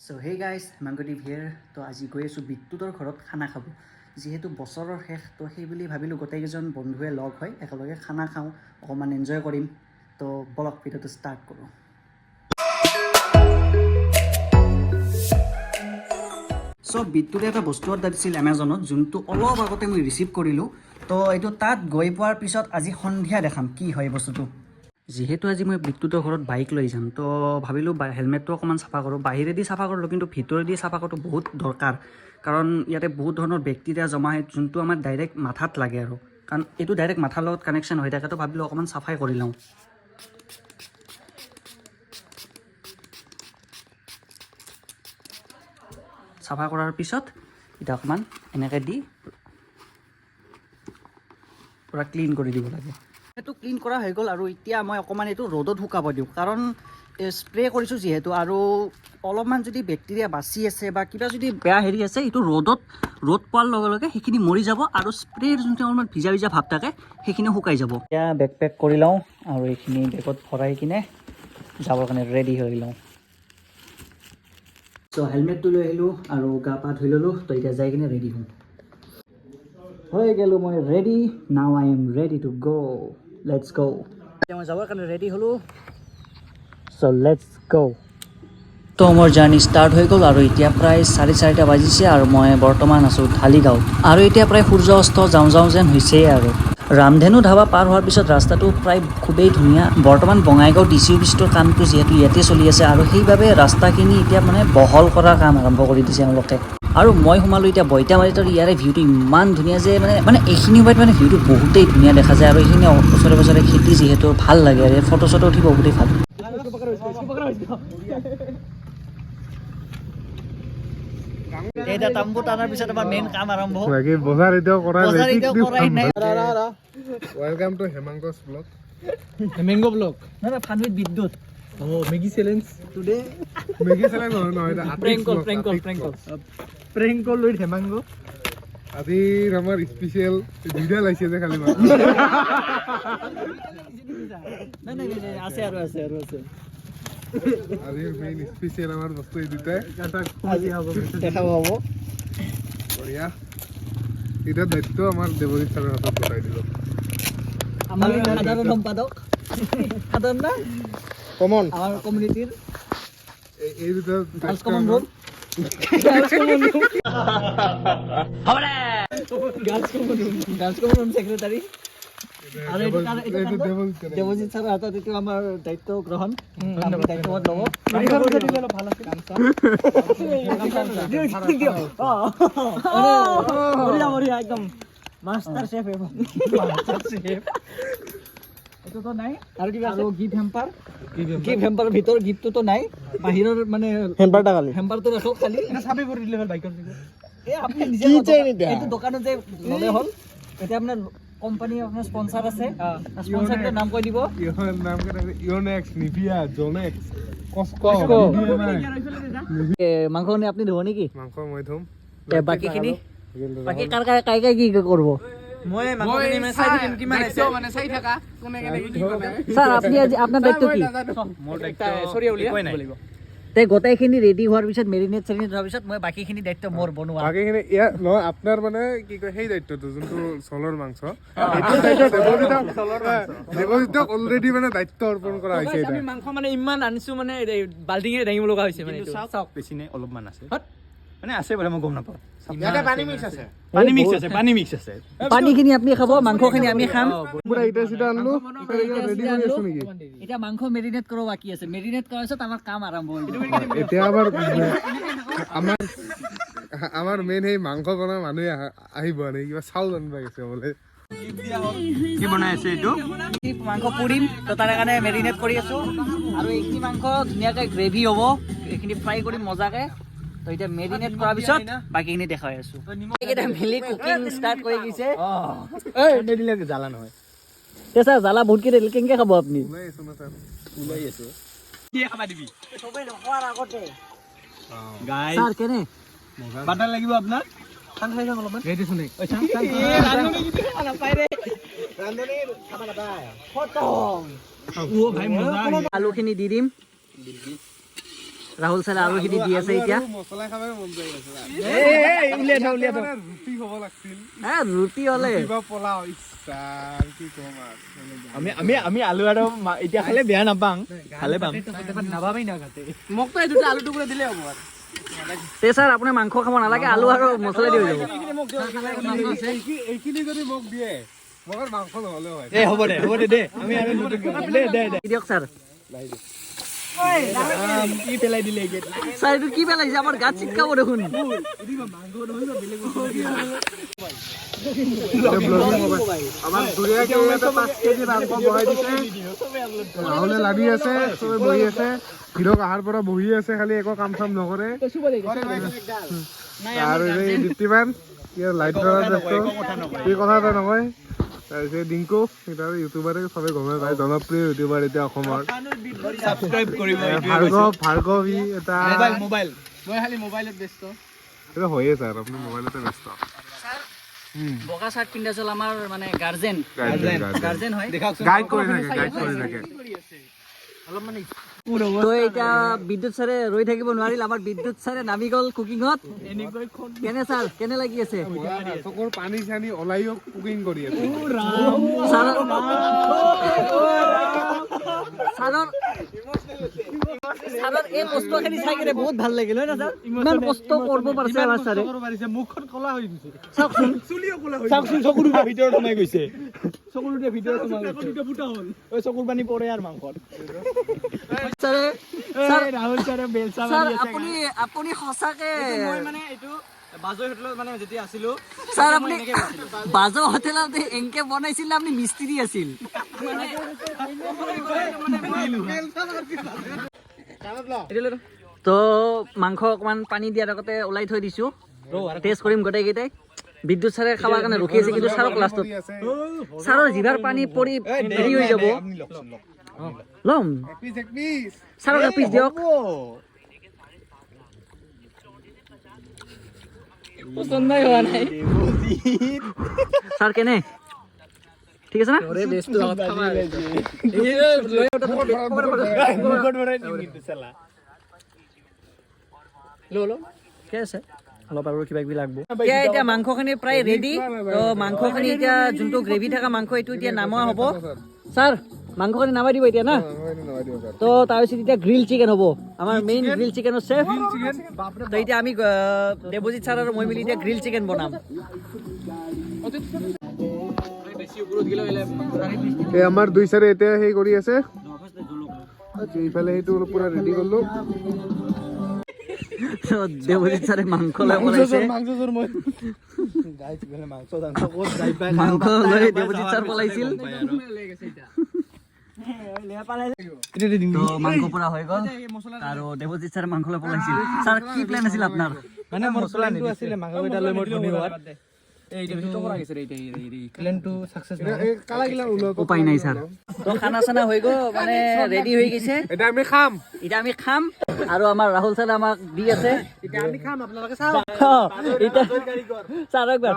So hey guys, Mangodeep here. তো আজি গৈ আছোঁ বিদ্যুতৰ ঘৰত খানা খাব। যিহেতু বছৰৰ শেষ তো সেই বুলি ভাবিলোঁ গোটেইকেইজন বন্ধুৱে লগ হৈ একেলগে খানা খাওঁ, অকণমান এনজয় কৰিম। তো বলক ভিডিঅ'টো ষ্টাৰ্ট কৰোঁ। সো বিদ্যুতে এটা বস্তু অৰ্ডাৰ দিছিল এমাজনত, যোনটো অলপ আগতে মই ৰিচিভ কৰিলোঁ। তো এইটো তাত গৈ পোৱাৰ পিছত আজি সন্ধিয়া দেখাম কি হয় বস্তুটো। যিহেতু আজি মই বিদ্যুতৰ ঘৰত বাইক লৈ যাম, তো ভাবিলোঁ হেলমেটটো অকণমান চাফা কৰোঁ। বাহিৰেদি চাফা কৰিলোঁ, কিন্তু ভিতৰেদি চাফা কৰাটো বহুত দৰকাৰ, কাৰণ ইয়াতে বহুত ধৰণৰ বেক্টেৰিয়া জমা হয়, যোনটো আমাৰ ডাইৰেক্ট মাথাত লাগে আৰু কাৰণ এইটো ডাইৰেক্ট মাথাৰ লগত কানেকশ্যন হৈ থাকে। তো ভাবিলোঁ অকণমান চাফাই কৰি লওঁ। চাফা কৰাৰ পিছত এতিয়া অকণমান এনেকৈ দি পূৰা ক্লিন কৰি দিব লাগে। এইটো ক্লিন কৰা হৈ গ'ল আৰু এতিয়া মই অকণমান এইটো ৰ'দত শুকাব দিওঁ, কাৰণ স্প্ৰে কৰিছোঁ যিহেতু, আৰু অলপমান যদি বেক্টেৰিয়া বাচি আছে বা কিবা যদি বেয়া হেৰি আছে, এইটো ৰ'দ পোৱাৰ লগে লগে সেইখিনি মৰি যাব, আৰু স্প্ৰেৰ যোনটো অলপমান ভিজা ভিজা ভাৱ থাকে সেইখিনি শুকাই যাব। এতিয়া বেগ পেক কৰি লওঁ আৰু এইখিনি বেগত ভৰাই কিনে যাবৰ কাৰণে ৰেডি হৈ লওঁ। চ' হেলমেটটো লৈ আহিলোঁ আৰু গা পা ধুই ল'লোঁ। তো এতিয়া যাই কিনে ৰেডি হওঁ। হৈ গ'লোঁ মই ready. Now I am ready to গ'। লেটছ গ'। এতিয়া মই যাবৰ কাৰণে ৰেডি হ'লোঁ। চ' লেটছ গ'। তো মোৰ জাৰ্ণি ষ্টাৰ্ট হৈ গ'ল আৰু এতিয়া প্ৰায় 4:30 বাজিছে আৰু মই বৰ্তমান আছোঁ ঢালিগাঁৱত। আৰু এতিয়া প্ৰায় সূৰ্য অস্ত যাওঁ যেন হৈছেই। আৰু ৰামধেনু ধাবা পাৰ হোৱাৰ পিছত ৰাস্তাটো প্ৰায় খুবেই ধুনীয়া। বৰ্তমান বঙাইগাঁও DCU অফিচটোৰ কামটো যিহেতু ইয়াতে চলি আছে, আৰু সেইবাবে ৰাস্তাখিনি এতিয়া মানে বহল কৰাৰ কাম আৰম্ভ কৰি দিছে এওঁলোকে। আৰু মই সোমালোঁ এতিয়া বইতামাৰীত, আৰু ইয়াৰে ভিউটো ইমান ধুনীয়া যে মানে এইখিনি সময়ত মানে ভিউটো বহুতেই ধুনীয়া দেখা যায়। আৰু এইখিনি ওচৰে পাজৰে খেতি যিহেতু ভাল লাগে, আৰু ফটো চটো উঠিব বহুতেই ভাল। এটা তাম্বু টানাৰ পিছত আমাৰ মেইন কাম আৰম্ভ। বজাৰ এতিয়াও কৰাই নাই। Welcome to Hemanga's blog. Hemanga blog না fun with Bidyut. Maggi challenge today. Maggi challenge নহয় এটা প্ৰেংক কল উইথ হেমাংগ। আজি আমাৰ স্পেশাল দুইটা লাইছে যে খালি নাই আছে আৰু আছে। আজিৰ মেইন স্পেশাল আমাৰ বস্তু এই দুটাই দেখাব হ'ব। বঢ়িয়া। এতিয়া দায়িত্ব আমাৰ দেৱজিৎ ছাৰৰ হাতত গতাই দিলো। আমাৰ সাধাৰণ সম্পাদক সাধাৰণ না কমন আমাৰ কমিউনিটিৰ এই দুটা গাৰ্লছ কমন সেক্ৰেটাৰী আৰু দেৱজিৎ ছাৰৰ হাতত এইটো আমাৰ দায়িত্ব গ্ৰহণ। দায়িত্বত ল'ব একদম মাষ্টাৰ চেফ। এইটোতো নাই আৰু কিবা আৰু গিফ্ট হেম্পাৰৰ ভিতৰত গিফ্টটোতো নাই, বাহিৰৰ মানে হেম্পাৰটো ৰাখক খালি। চাবি কৰি দিলে হ'ল বাইকৰ। এই আপুনি নিজে এইটো দোকানত যে ল'লে হ'ল। এতিয়া আপোনাৰ কোম্পানী আপোনাৰ স্পন্সৰ আছে, স্পন্সৰটোৰ নাম কৈ দিব। নাম ইয়নেক্স, নিভিয়া, জনেক্স, কস্কো। মাংস নে আপুনি ধুব নেকি? মাংস মই ধুম। বাকীখিনি বাকী কাই কি কৰিব? স্যাৰ আপনি আজি আপনাৰ দায়িত্ব কি? গোটেইখিনি ৰেডি হোৱাৰ পিছত মেৰিনেট হোৱাৰ পিছত মই বাকীখিনি দায়িত্ব মোৰ বনোৱা। বাকীখিনি নহয় আপোনাৰ মানে কি কয় সেই দায়িত্বটো যোনটো চলৰ মাংস, দেৱজিতক অলৰেডি মানে দায়িত্ব অৰ্পণ কৰা হৈছে। আমি মাংস মানে ইমান আনিছো মানে বাল্টিঙেৰে দাঙিব লগা হৈছে মানে চাওক বেছি নাই অলপমান আছে মানে আছে বোলে মই গম নাপাওঁ। ইয়াতে পানী মিক্স আছে পানীখিনি আপুনি খাব, মাংসখিনি আমি খাম। পুৰা ইটা চিটা আনলো, ৰেডি কৰি আছো নেকি? এতিয়া মাংস মেৰিনেট কৰিব বাকী আছে। মেৰিনেট কৰাৰ পিছত আমাৰ কাম আৰম্ভ হৈ যাব। এতিয়া আমাৰ মেইন সেই মাংস বনোৱা মানুহে আহিব নেকি? কিবা চাউল আনিব গৈছে বোলে। কি বনাই আছে এইটো? মাংস পুৰিম, তো তাৰ কাৰণে মেৰিনেট কৰি আছো। আৰু এইখিনি মাংস ধুনীয়াকৈ গ্ৰেভি হ'ব, এইখিনি ফ্ৰাই কৰিম মজাকৈ। তো এতিয়া মেৰিনেট কৰাৰ পিছত বাকীখিনি দেখাই আছো। এইকেইটা মিলি কুকিং ষ্টাৰ্ট কৰি দিছে। নিদিলে জ্বালা নহয়। স্যাৰ জ্বালা বহুত কেইটা কেনেকৈ খাব আপুনি? ওলাই আছো কি খাবা দিবি গাইস স্যাৰ কেনে বাটাৰ লাগিব আপোনাৰ? খান খাই যাম অলপমান। ৰেডি শুনে আলুখিনি দি দিম। ৰাহুল ছাৰে আলুখিনি দি আছে এতিয়া মছলা খাবলৈ মন যায় আছে উলিয়াই থ ৰুটি হ'ব লাগিছিল ৰুটি হ'লে কিবা পোলাও ইচ্ছাৰ কি ক'ম আৰু আমি আলু আৰু এতিয়া খালে বেয়া নাপাং খালে পাম মোকতো এই দুটা আলু টুকুৰা দিলে হ'ব আৰু তে ছাৰ আপুনি মাংস খাব নালাগে আলু আৰু মছলা দি হৈ যাব এইখিনি যদি মোক দিয়ে মোক আৰু মাংস নহ'লেও হয় হ'ব দে আমি আৰু দে দিয়ক ছাৰ কি পেলাই দিলে ছাৰ এইটো কি পেলাইছে আমাৰ গাত চিটকাব দেখোন আমাৰ ধুনীয়াকে ইয়াতে 5 কেজি মাংস বহাই দিছে ৰাহুলে লাগি আছে চবে বহি আছে হিৰক আহাৰ পৰা বহি আছে খালি একো কাম চাম নকৰে আৰু এই দীপ্তিমান ইয়াৰ লাইট ধৰাৰ ব্যস্ত এই কথা এটা নকয় তাৰপিছত ডিংকু এটা ইউটিউবাৰে চবে গমে পায় জনপ্ৰিয় ইউটিউবাৰ এতিয়া অসমৰ সাবস্ক্ৰাইব কৰিব ভাৰ্গৱ ই এটা মোবাইল মই খালি মোবাইলত ব্যস্ত এইটো হয়ে ছাৰ আপুনি মোবাইলতে ব্যস্ত বগা চাৰ্ট পিন্ধা চল আমাৰ মানে গাৰ্জেন হয় গাইড কৰি থাকে তো এতিয়া বিদ্যুৎ ছাৰে ৰৈ থাকিব নোৱাৰিল আমাৰ বিদ্যুৎ ছাৰে নামি গ'ল কুকিঙত কেনে ছাৰ কেনে লাগি আছে চকুৰ পানী চানী ওলাইও কুকিং কৰি আছে ছাৰৰ এই কষ্টখিনি চাই কিনে বহুত ভাল লাগিল হয় না ছাৰ ইমান কষ্ট কৰিব পাৰিছে আমাৰ ছাৰে মুখখন কলা হৈ গৈছে চাওকচোন চাওকচোন চকুৰ ভিতৰত সোমাই গৈছে চকুৰ ভিতৰত সোমাই গৈছে ফুটা হ'ল ঐ চকুৰ পানী পৰে আৰু মাংসত ছাৰে ৰাহুল ছাৰে বেলচা ছাৰ আপুনি সঁচাকে মই মানে এইটো বাজৈ হোটেলত মানে যেতিয়া আছিলো ছাৰ আপুনি বাজো হোটেলত এনকে বনাইছিল আপুনি মিস্ত্ৰী আছিল তো মাংস অকমান পানী দিয়াৰ আগতে ওলাই থৈ দিছো টেষ্ট কৰিম গোটেইকেইটাই বিদ্যুৎ ছাৰে খাবৰ কাৰণে ৰখি আছে কিন্তু ছাৰক লাষ্টত ছাৰৰ জিভাৰ পানী পৰি হেৰি হৈ যাব ল'ম ছাৰক এপিচ দিয়ক পচন্দই হোৱা নাই ছাৰ কেনে ঠিক আছে না ঠিক আছে অলপ আৰু কিবা কিবি লাগব এতিয়া মাংসখিনি প্ৰায় ৰেডি তো মাংসখিনি এতিয়া যোনটো গ্ৰেভি থকা মাংস এইটো এতিয়া নামোৱা হ'ব ছাৰ মাংসখিনি নামাই দিব এতিয়া না তো তাৰপিছত এতিয়া গ্ৰিল চিকেন হ'ব আমাৰ মেইন গ্ৰিল চিকেনৰ চেফ তো এতিয়া আমি দেৱজিৎ ছাৰ আৰু মই মিলি এতিয়া গ্ৰিল চিকেন বনাম এই আমাৰ দুই চাৰে এতিয়া সেই কৰি আছে এইফালে সেইটো পুৰা ৰেডি কৰিলো দেৱজিৎ ছাৰে মাংস লৈ পলাইছে মাংস লৈ দেৱজিৎ ছাৰ পলাইছিল মাংস পুৰা হৈ গ'ল আৰু দেৱজিৎ ছাৰে মাংস লৈ পলাইছিল ছাৰ কি প্লেন আছিল আপোনাৰ মানে মোৰ প্লেনটো আছিলে মাংসকেইটা লৈ মই ধনী হোৱাত উপায় নাই ছাৰ তো খানা চানা হৈ গ'ল মানে ৰেডি হৈ গৈছে এতিয়া আমি খাম আৰু আমাৰ ৰাহুল ছাৰে আমাক দি আছে এতিয়া আমি খাম আপোনালোকে চাওক ছাৰ একবাৰ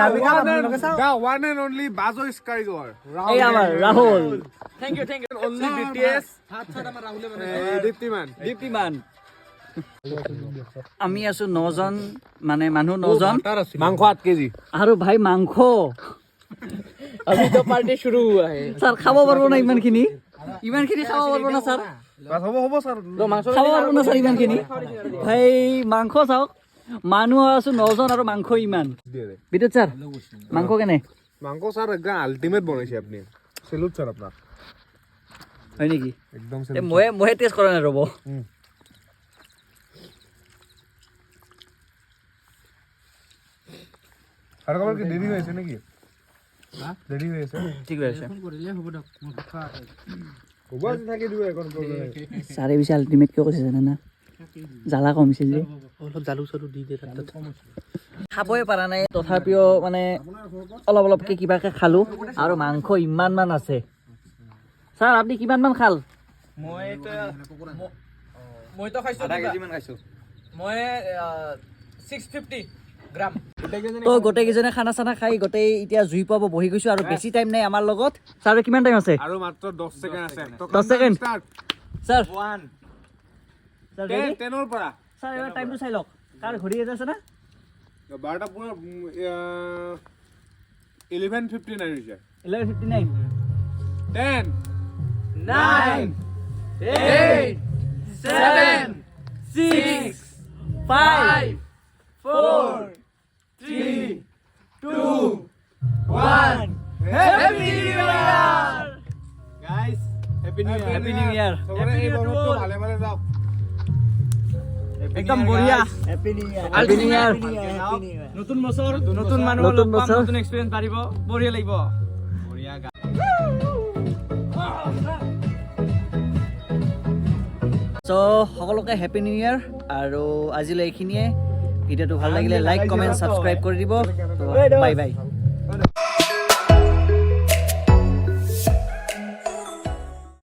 আমি খাম আপোনালোকে চাওক The one and only Bazo is কাৰিকৰ এই আমাৰ Rahul thank you only BTS ভাত চাত আমাৰ ৰাহুলে দীপ্তিমান আমি আছো 9 জন মানে মানুহ 9 জন মাংস 8 কেজি আৰু ভাই মাংস अभी तो पार्टी शुरू हुआ है ছাৰ খাব পাৰিব না ইমানখিনি খাব পাৰিব না ছাৰ হ'ব ছাৰ খাব পাৰিব না ছাৰ ইমানখিনি ভাই মাংস চাওক মানুহ আছো 9 জন আৰু মাংস ইমান বিদ্যুৎ ছাৰ মাংস কেনে মাংস ছাৰ একদম আল্টিমেট বনাইছে আপুনি সেলুট ছাৰ আপোনাক হয় নেকি একদম মই টেষ্ট কৰা নাই ৰ'ব আৰু কাৰোবাৰ কি দেৰি হৈ আছে নেকি দেৰি হৈ আছে ঠিক হৈ আছে হ'ব আজি থাকি দিব এখন ছাৰে বেছি আল্টিমেট কিয় কৈছে জানে না জ্বালা কমিছে যে অলপ জালু চালু দি দে তাত খাবই পৰা নাই তথাপিও মানে অলপ অলপকে কিবাকে খালো আৰু মাংস ইমানমান আছে ছাৰ আপুনি কিমানমান খাল মইতো খাইছো আধা কেজি মান খাইছো মই 650 গ্ৰাম তো গোটেইকেইজনে খানা চানা খাই গোটেই এতিয়া জুই পাব বহি গৈছো আৰু বেছি টাইম নাই আমাৰ লগত ছাৰ কিমান টাইম আছে আৰু মাত্ৰ 10 ছেকেণ্ড আছে 10 ছেকেণ্ড ছাৰ Sir, ready? 10 ৰ পৰা Sir, এবাৰ টাইমটো চাই লওক কাৰ ঘড়ী এটা আছে না 12টা পুৰা 11:59 হৈছে 11:59 10 9 8 7 6 5 4 3 2 1 Happy New Year guys Happy New Year Happy New Year চবৰে এই বছৰটো ভালে ভালে যাওক একদম বঢ়িয়া Happy New Year Happy New Year নতুন বছৰ নতুন মানুহ নতুন লগ পাম বছৰ। নতুন এক্সপেৰিয়েন্স পাৰিব বঢ়িয়া লাগিব বঢ়িয়া সো সকলোকে হেপী নিউ ইয়াৰ আৰু আজিলৈ এইখিনিয়ে ভিডিঅ'টো ভাল লাগিলে লাইক কমেণ্ট ছাবস্ক্ৰাইব কৰি দিব বাই বাই